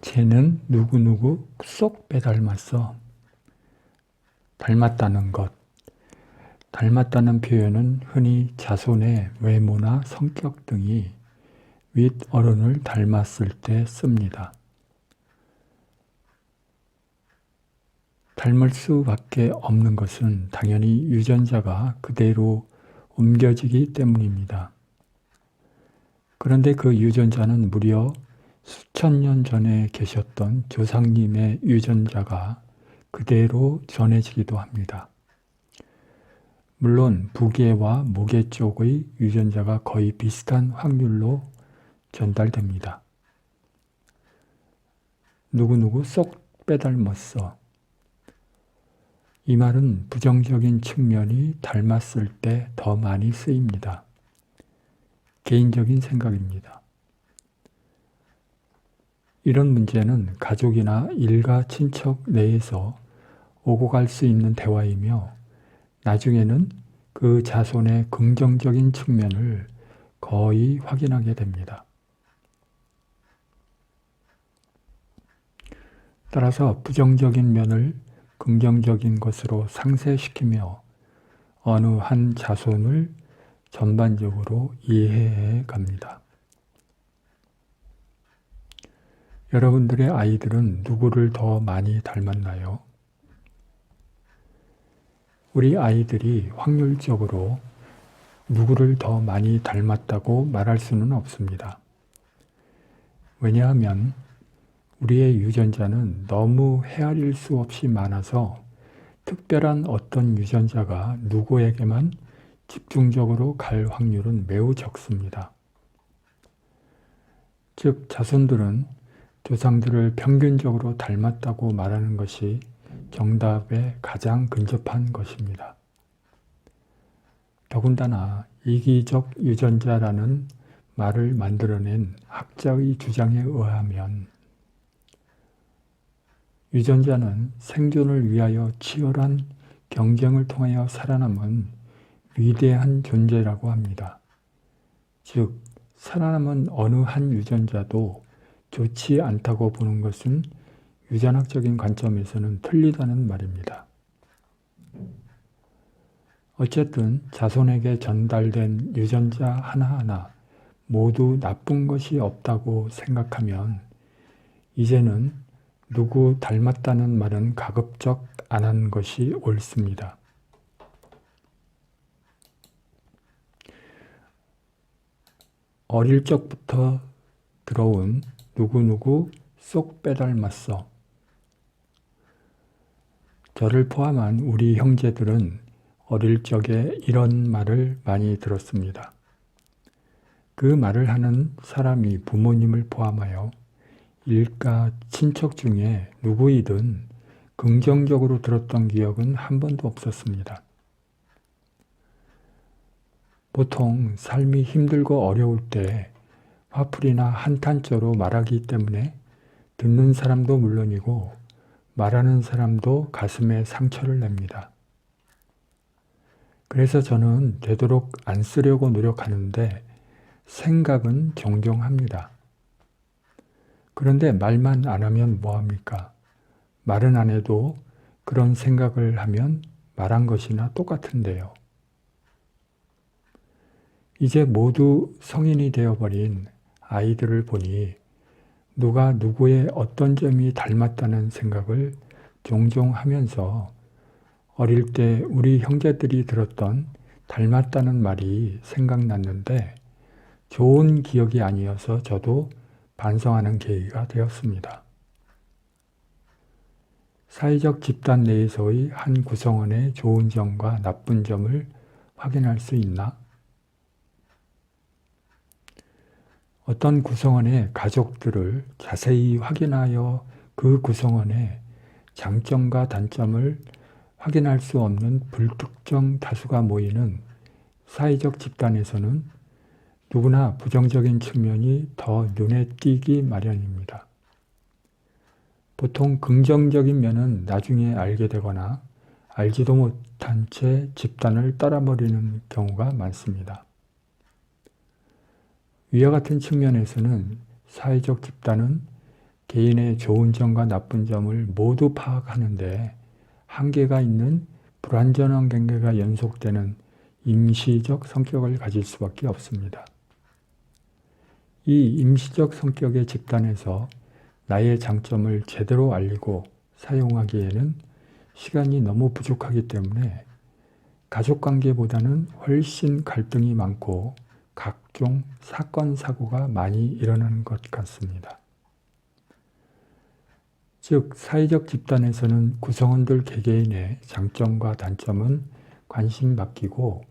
쟤는 누구누구 쏙 빼닮았어. 닮았다는 것. 닮았다는 표현은 흔히 자손의 외모나 성격 등이 윗어른을 닮았을 때 씁니다. 닮을 수밖에 없는 것은 당연히 유전자가 그대로 옮겨지기 때문입니다. 그런데 그 유전자는 무려 수천 년 전에 계셨던 조상님의 유전자가 그대로 전해지기도 합니다. 물론 부계와 모계 쪽의 유전자가 거의 비슷한 확률로 전달됩니다. 누구누구 쏙 빼닮았어. 이 말은 부정적인 측면이 닮았을 때 더 많이 쓰입니다. 개인적인 생각입니다. 이런 문제는 가족이나 일가 친척 내에서 오고 갈 수 있는 대화이며 나중에는 그 자손의 긍정적인 측면을 거의 확인하게 됩니다. 따라서 부정적인 면을 긍정적인 것으로 상쇄시키며 어느 한 자손을 전반적으로 이해해 갑니다. 여러분들의 아이들은 누구를 더 많이 닮았나요? 우리 아이들이 확률적으로 누구를 더 많이 닮았다고 말할 수는 없습니다. 왜냐하면 우리의 유전자는 너무 헤아릴 수 없이 많아서 특별한 어떤 유전자가 누구에게만 집중적으로 갈 확률은 매우 적습니다. 즉, 자손들은 조상들을 평균적으로 닮았다고 말하는 것이 정답에 가장 근접한 것입니다. 더군다나 이기적 유전자라는 말을 만들어낸 학자의 주장에 의하면 유전자는 생존을 위하여 치열한 경쟁을 통하여 살아남은 위대한 존재라고 합니다. 즉, 살아남은 어느 한 유전자도 좋지 않다고 보는 것은 유전학적인 관점에서는 틀리다는 말입니다. 어쨌든 자손에게 전달된 유전자 하나하나 모두 나쁜 것이 없다고 생각하면 이제는 누구 닮았다는 말은 가급적 안 한 것이 옳습니다. 어릴 적부터 들어온 누구누구 쏙 빼닮았어. 저를 포함한 우리 형제들은 어릴 적에 이런 말을 많이 들었습니다. 그 말을 하는 사람이 부모님을 포함하여 일가, 친척 중에 누구이든 긍정적으로 들었던 기억은 한 번도 없었습니다. 보통 삶이 힘들고 어려울 때 화풀이나 한탄조로 말하기 때문에 듣는 사람도 물론이고 말하는 사람도 가슴에 상처를 냅니다. 그래서 저는 되도록 안 쓰려고 노력하는데 생각은 종종 합니다. 그런데 말만 안 하면 뭐합니까? 말은 안 해도 그런 생각을 하면 말한 것이나 똑같은데요. 이제 모두 성인이 되어버린 아이들을 보니 누가 누구의 어떤 점이 닮았다는 생각을 종종 하면서 어릴 때 우리 형제들이 들었던 닮았다는 말이 생각났는데 좋은 기억이 아니어서 저도 반성하는 계기가 되었습니다. 사회적 집단 내에서의 한 구성원의 좋은 점과 나쁜 점을 확인할 수 있나? 어떤 구성원의 가족들을 자세히 확인하여 그 구성원의 장점과 단점을 확인할 수 없는 불특정 다수가 모이는 사회적 집단에서는 누구나 부정적인 측면이 더 눈에 띄기 마련입니다. 보통 긍정적인 면은 나중에 알게 되거나 알지도 못한 채 집단을 떠나버리는 경우가 많습니다. 위와 같은 측면에서는 사회적 집단은 개인의 좋은 점과 나쁜 점을 모두 파악하는데 한계가 있는 불완전한 관계가 연속되는 임시적 성격을 가질 수밖에 없습니다. 이 임시적 성격의 집단에서 나의 장점을 제대로 알리고 사용하기에는 시간이 너무 부족하기 때문에 가족관계보다는 훨씬 갈등이 많고 각종 사건, 사고가 많이 일어나는 것 같습니다. 즉, 사회적 집단에서는 구성원들 개개인의 장점과 단점은 관심 맡기고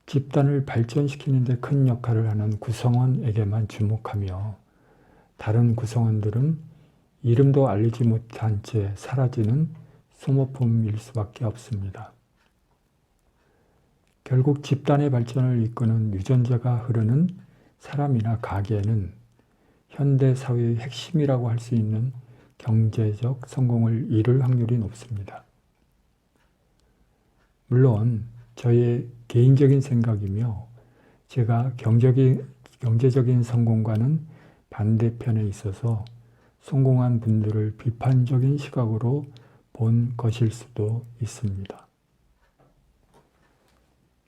집단을 발전시키는 데 큰 역할을 하는 구성원에게만 주목하며 다른 구성원들은 이름도 알리지 못한 채 사라지는 소모품일 수밖에 없습니다. 결국 집단의 발전을 이끄는 유전자가 흐르는 사람이나 가게는 현대 사회의 핵심이라고 할 수 있는 경제적 성공을 이룰 확률이 높습니다. 물론 저의 개인적인 생각이며 제가 경제적인 성공과는 반대편에 있어서 성공한 분들을 비판적인 시각으로 본 것일 수도 있습니다.